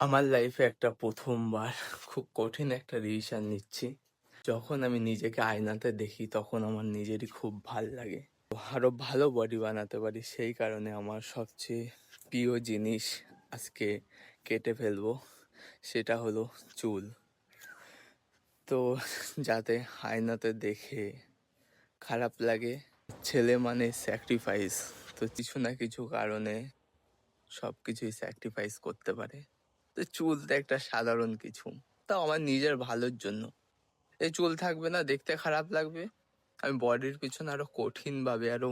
আমার লাইফে একটা প্রথমবার খুব কঠিন একটা ডিসিশন নিচ্ছি। যখন আমি নিজেকে আয়নাতে দেখি তখন আমার নিজেরই খুব ভাল লাগে। আরো ভালো বডি বানাতে পারি, সেই কারণে আমার সবচেয়ে প্রিয় জিনিস আজকে কেটে ফেলবো, সেটা হলো চুল। তো যাতে আয়নাতে দেখে খারাপ লাগে। ছেলে মানে স্যাক্রিফাইস, তো কিছু না কিছু কারণে সব কিছুই স্যাক্রিফাইস করতে পারে। তো চুল তো একটা সাধারণ কিছু, তাও আমার নিজের ভালোর জন্য। এই চুল থাকবে না, দেখতে খারাপ লাগবে, আমি বডির পিছনে আরো কঠিন ভাবে, আরো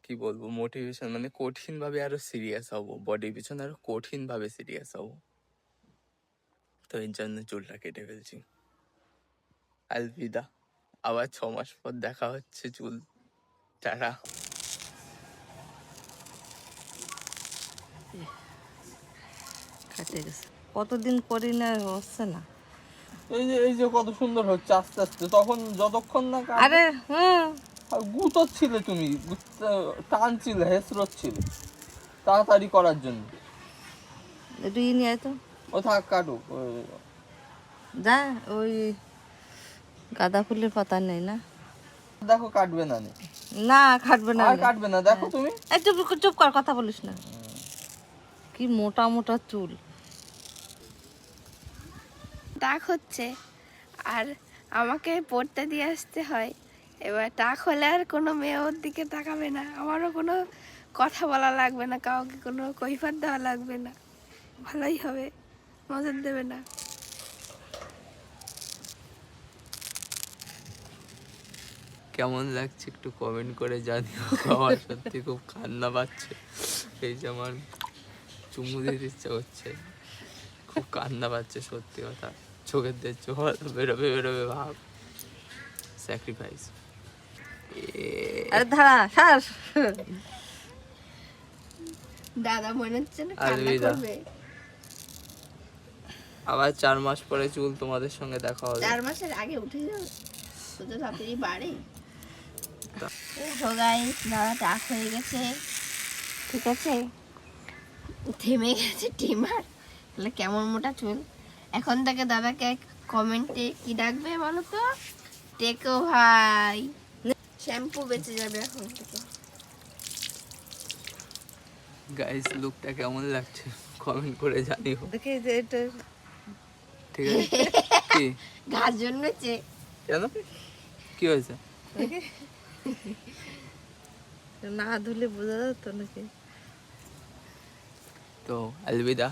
কি বলবো, মোটিভেশন মানে কঠিন ভাবে আরো সিরিয়াস হবো, বডির পিছনে আরো কঠিন ভাবে সিরিয়াস হবো। তো এর জন্য চুলটা কেটে ফেলছি। আলবিদা, আবার 6 মাস পর দেখা হচ্ছে। চুল টাটা। কেটে গেছে, কতদিন করি না, হচ্ছে না। এই যে কত সুন্দর হচ্ছে আস্তে আস্তে, তখন যতক্ষণ না আরে গুতোচ্ছিলে তুমি, টানছিলে, হেসরোচ্ছিলে তাড়াতাড়ি করার জন্য। একটু ই নিয়ে আয় তো, ও থাক, কাটুক। যা ওই গাঁদা ফুলের পাতা নেই না? দেখো কাটবে না নে। না কাটবে না, আর কাটবে না, দেখো তুমি। এই চুপ চুপ কর, কথা বলিস না। কি মোটা মোটা চুল। টাক হচ্ছে আর আমাকে পড়তে দিয়ে আসতে হয়। এবার টাক হলে আর কোনো মেয়ে ওর দিকে তাকাবে না, আমারও কোনো কথা বলা লাগবে না, কাউকে কোনো কৈফিয়ত দেওয়া লাগবে না, ভালোই হবে, নজর দেবে না। কেমন লাগছে একটু কমেন্ট করে জানিও। আমার সত্যি খুব কান্না পাচ্ছে, এই যে আমার চুমু দিতে ইচ্ছা করছে, খুব কান্না পাচ্ছে, সত্যি কথা। চোখের দিয়ে জল বেরোবে বেরোবে ভাব। স্যাক্রিফাইস। আরে ধারা শ্বাস। দাদা মনে হচ্ছে না কান্না আলবিদা। করবে। আবার 4 মাস পরে চুল তোমাদের সঙ্গে দেখা হবে। 4 মাসের আগে উঠে যাবে, তো তো তাড়াতাড়ি বাড়ে। দাদা টাক হয়ে গেছে, ঠিক আছে, থেমে গেছে টিমার। তাহলে কেমন মোটা চুল। এখন থেকে দাদাকে কমেন্টে কি ডাকবে বলো তো? টেকো ভাই। শ্যাম্পু বেঁচে যাবে এখন থেকে। গাইস, লুকটা কেমন লাগছে কমেন্ট করে জানিও। দেখি যে এটা ঠিক আছে। কি গাছ জন্মেছে। কেন, কি হয়েছে? না ধুলে বোঝা যাবে তো নাকি। তো আলবিদা।